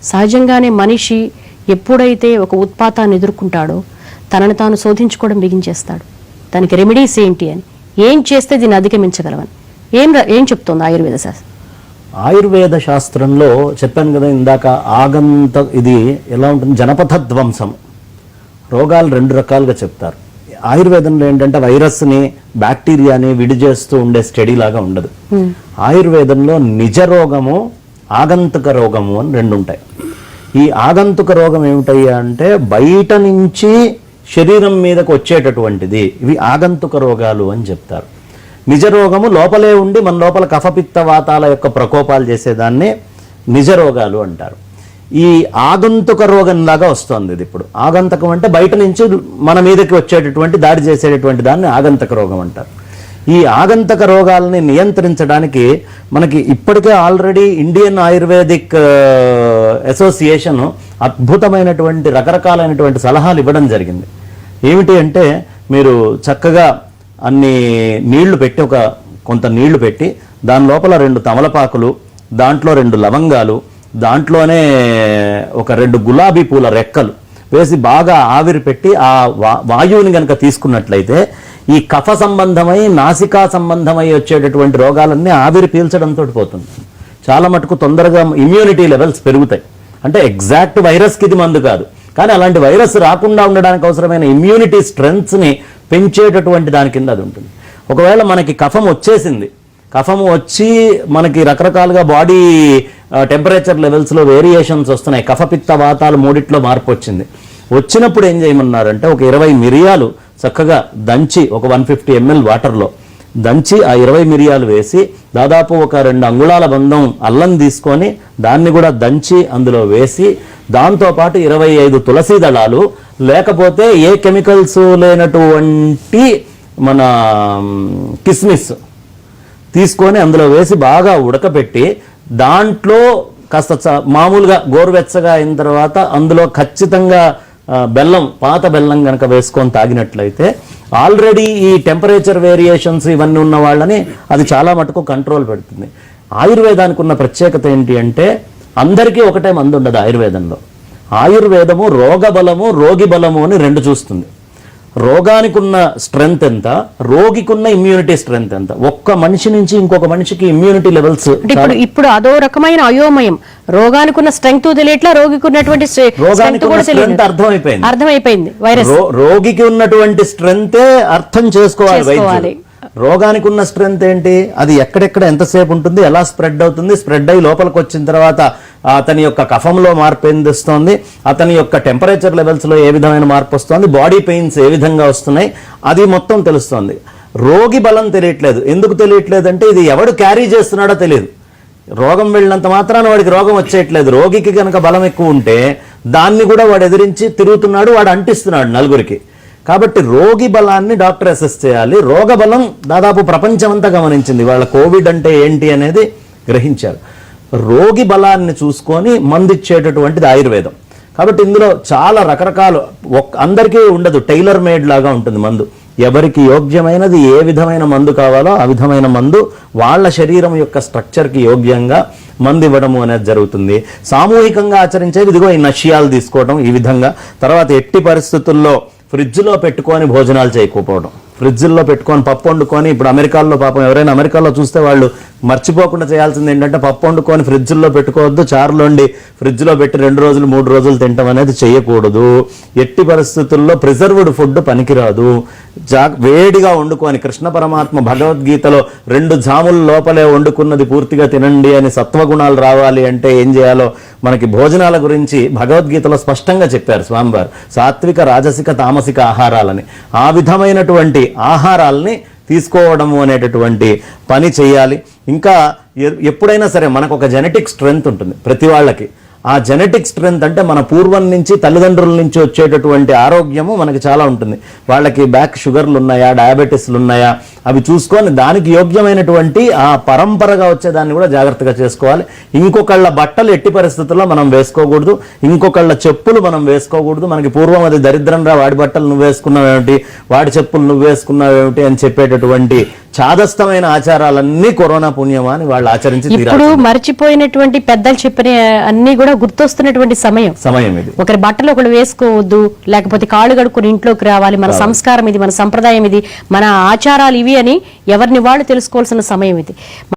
సహజంగానే మనిషి ఎప్పుడైతే ఒక ఉత్పాతాన్ని ఎదుర్కొంటాడో తనను తాను శోధించుకోవడం బిగించేస్తాడు. దానికి రెమెడీస్ ఏంటి అని, ఏం చేస్తే దీన్ని అధిగమించగలవని ఏం చెప్తోంది ఆయుర్వేద శాస్త్రం? ఆయుర్వేద శాస్త్రంలో చెప్పాను కదా ఇందాక, ఆగంత ఇది ఎలా ఉంటుంది, జనపథ ధ్వంసం. రోగాలు రెండు రకాలుగా చెప్తారు. ఆయుర్వేదంలో ఏంటంటే వైరస్ని బ్యాక్టీరియాని విడి చేస్తూ ఉండే స్టడీ లాగా ఉండదు. ఆయుర్వేదంలో నిజ రోగము ఆగంతుక రోగము అని రెండు ఉంటాయి. ఈ ఆగంతుక రోగం ఏమిటయ్యా అంటే బయట నుంచి శరీరం మీదకు వచ్చేటటువంటిది, ఇవి ఆగంతుక రోగాలు అని చెప్తారు. నిజ రోగము లోపలే ఉండి మన లోపల కఫపిత్త వాతాల యొక్క ప్రకోపాలు చేసేదాన్ని నిజ రోగాలు అంటారు. ఈ ఆగంతుక రోగంలాగా వస్తుంది ఇది. ఇప్పుడు ఆగంతకం అంటే బయట నుంచి మన మీదకి వచ్చేటటువంటి దాడి చేసేటటువంటి దాన్ని ఆగంతక రోగం అంటారు. ఈ ఆగంతక రోగాలని నియంత్రించడానికి మనకి ఇప్పటికే ఆల్రెడీ ఇండియన్ ఆయుర్వేదిక్ అసోసియేషన్ అద్భుతమైనటువంటి రకరకాలైనటువంటి సలహాలు ఇవ్వడం జరిగింది. ఏమిటి అంటే, మీరు చక్కగా అన్ని నీళ్లు పెట్టి, కొంత నీళ్లు పెట్టి దాని లోపల 2 తమలపాకులు, దాంట్లో 2 లవంగాలు, దాంట్లోనే ఒక 2 గులాబీ పూల రెక్కలు వేసి బాగా ఆవిరి పెట్టి ఆ వాయువుని కనుక తీసుకున్నట్లయితే ఈ కఫ సంబంధమై నాసికా సంబంధమై వచ్చేటటువంటి రోగాలన్నీ ఆవిరి పీల్చడంతో పోతుంది. చాలా మటుకు తొందరగా ఇమ్యూనిటీ లెవెల్స్ పెరుగుతాయి. అంటే ఎగ్జాక్ట్ వైరస్కి ఇది మందు కాదు, కానీ అలాంటి వైరస్ రాకుండా ఉండడానికి అవసరమైన ఇమ్యూనిటీ స్ట్రెంగ్త్ని పెంచేటటువంటి దాని కింద అది ఉంటుంది. ఒకవేళ మనకి కఫం వచ్చేసింది, కఫము వచ్చి మనకి రకరకాలుగా బాడీ టెంపరేచర్ లెవెల్స్లో వేరియేషన్స్ వస్తున్నాయి, కఫపిత్త వాతాలు మూడిట్లో మార్పు వచ్చినప్పుడు ఏం చేయమన్నారంటే, ఒక 20 మిరియాలు చక్కగా దంచి ఒక 150 ml వాటర్లో దంచి ఆ 20 మిరియాలు వేసి దాదాపు ఒక 2 అంగుళాల బంధం అల్లం తీసుకొని దాన్ని కూడా దంచి అందులో వేసి, దాంతోపాటు 25 తులసి దళాలు, లేకపోతే ఏ కెమికల్స్ లేనటువంటి మన కిస్మిస్ తీసుకొని అందులో వేసి బాగా ఉడకబెట్టి, దాంట్లో కాస్త మామూలుగా గోరువెచ్చగా అయిన తర్వాత అందులో ఖచ్చితంగా బెల్లం, పాత బెల్లం కనుక వేసుకొని తాగినట్లయితే ఆల్రెడీ ఈ టెంపరేచర్ వేరియేషన్స్ ఇవన్నీ ఉన్న వాళ్ళని అది చాలా మటుకు కంట్రోల్ పెడుతుంది. ఆయుర్వేదానికి ఉన్న ప్రత్యేకత ఏంటి అంటే, అందరికీ ఒకటే మందు ఉండదు ఆయుర్వేదంలో. ఆయుర్వేదము రోగబలము రోగి బలము అని 2 చూస్తుంది. రోగానికి ఉన్న స్ట్రెంగ్త్ ఎంత, రోగికున్న ఇమ్యూనిటీ స్ట్రెంగ్త్ ఎంత. ఒక్క మనిషి నుంచి ఇంకొక మనిషికి ఇమ్యూనిటీ లెవెల్స్ ఇప్పుడు అదో రకమైన అయోమయం. రోగానికి ఉన్న స్ట్రెంగ్త్ తెలియట్లా, రోగికి ఉన్నటువంటి అర్థమైపోయింది. వైరస్ రోగికి ఉన్నటువంటి స్ట్రెంగ్తే అర్థం చేసుకోవాలి వైద్యులు. రోగానికి ఉన్న స్ట్రెంగ్త్ ఏంటి, అది ఎక్కడెక్కడ ఎంతసేపు ఉంటుంది, ఎలా స్ప్రెడ్ అవుతుంది, స్ప్రెడ్ అయ్యి లోపలికి వచ్చిన తర్వాత అతని యొక్క కఫంలో మార్పు ఎందుస్తుంది, అతని యొక్క టెంపరేచర్ లెవెల్స్లో ఏ విధమైన మార్పు వస్తుంది, బాడీ పెయిన్స్ ఏ విధంగా వస్తున్నాయి, అది మొత్తం తెలుస్తుంది. రోగి బలం తెలియట్లేదు. ఎందుకు తెలియట్లేదు అంటే, ఇది ఎవడు క్యారీ చేస్తున్నాడో తెలియదు. రోగం వెళ్ళినంత మాత్రాన వాడికి రోగం వచ్చేయట్లేదు. రోగికి కనుక బలం ఎక్కువ ఉంటే దాన్ని కూడా వాడు ఎదిరించి తిరుగుతున్నాడు, వాడు అంటిస్తున్నాడు నలుగురికి. కాబట్టి రోగి బలాన్ని డాక్టర్ అసెస్ చేయాలి. రోగ బలం దాదాపు ప్రపంచమంతా గమనించింది, వాళ్ళ కోవిడ్ అంటే ఏంటి అనేది గ్రహించారు. రోగి బలాన్ని చూసుకొని మందిచ్చేటటువంటిది ఆయుర్వేదం. కాబట్టి ఇందులో చాలా రకరకాలు, అందరికీ ఉండదు, టైలర్ మేడ్ లాగా ఉంటుంది మందు. ఎవరికి యోగ్యమైనది ఏ విధమైన మందు కావాలో ఆ విధమైన మందు వాళ్ళ శరీరం యొక్క స్ట్రక్చర్కి యోగ్యంగా మందు ఇవ్వడము అనేది జరుగుతుంది. సామూహికంగా ఆచరించేది ఇదిగో ఈ నష్యాలు తీసుకోవడం ఈ విధంగా. తర్వాత ఎట్టి పరిస్థితుల్లో ఫ్రిడ్జ్లో పెట్టుకొని భోజనాలు చేయకపోవడం, ఫ్రిడ్జ్లో పెట్టుకొని పప్పు వండుకొని, ఇప్పుడు అమెరికాలో పాపం ఎవరైనా అమెరికాలో చూస్తే వాళ్ళు మర్చిపోకుండా చేయాల్సింది ఏంటంటే, పప్పు వండుకొని ఫ్రిడ్జ్లో పెట్టుకోవద్దు, చారులోండి ఫ్రిడ్జ్లో పెట్టి 2 రోజులు 3 రోజులు తినడం అనేది చేయకూడదు. ఎట్టి పరిస్థితుల్లో ప్రిజర్వ్డ్ ఫుడ్ పనికిరాదు. వేడిగా వండుకొని, కృష్ణ పరమాత్మ భగవద్గీతలో 2 జాముల లోపలే వండుకున్నది పూర్తిగా తినండి అని సత్వగుణాలు రావాలి అంటే ఏం చేయాలో మనకి భోజనాల గురించి భగవద్గీతలో స్పష్టంగా చెప్పారు స్వామివారు. సాత్విక, రాజసిక, తామసిక ఆహారాలని, ఆ విధమైనటువంటి ఆహారాలని తీసుకోవడము అనేటటువంటి పని చేయాలి. ఇంకా ఎప్పుడైనా సరే మనకు ఒక జెనెటిక్ స్ట్రెంగ్త్ ఉంటుంది ప్రతి వాళ్ళకి. ఆ జెనెటిక్ స్ట్రెంగ్త్ అంటే మన పూర్వం నుంచి తల్లిదండ్రుల నుంచి వచ్చేటటువంటి ఆరోగ్యము మనకి చాలా ఉంటుంది. వాళ్ళకి బ్యాక్ షుగర్లు ఉన్నాయా, డయాబెటీస్లు ఉన్నాయా, అవి చూసుకొని దానికి యోగ్యమైనటువంటి ఆ పరంపరగా వచ్చేదాన్ని కూడా జాగ్రత్తగా చేసుకోవాలి. ఇంకొకళ్ళ బట్టలు ఎట్టి పరిస్థితుల్లో మనం వేసుకోకూడదు, ఇంకొకళ్ళ చెప్పులు మనం వేసుకోకూడదు. మనకి పూర్వం అది దరిద్రంగా, వాడి బట్టలు నువ్వు వేసుకున్నావేమిటి, వాడి చెప్పులు నువ్వు వేసుకున్నావేమిటి అని చెప్పేటటువంటి చాదస్తమైన ఆచారాలన్నీ కరోనా పుణ్యమా అని వాళ్ళు ఆచరించి ఇప్పుడు తీరాల్సిందే. మర్చిపోయినటువంటి పెద్దలు చెప్పిన అన్ని కూడా గుర్తొస్తున్నటువంటి సమయం ఇది. ఒకరి బట్టలు ఒకరు వేసుకోవద్దు, లేకపోతే కాళ్ళు కడుక్కుని ఇంట్లోకి రావాలి, మన సంస్కారం ఇది, మన సంప్రదాయం ఇది, మన ఆచారాలు ఇవి అని ఎవరిని వాళ్ళు తెలుసుకోవాల్సిన సమయం ఇది.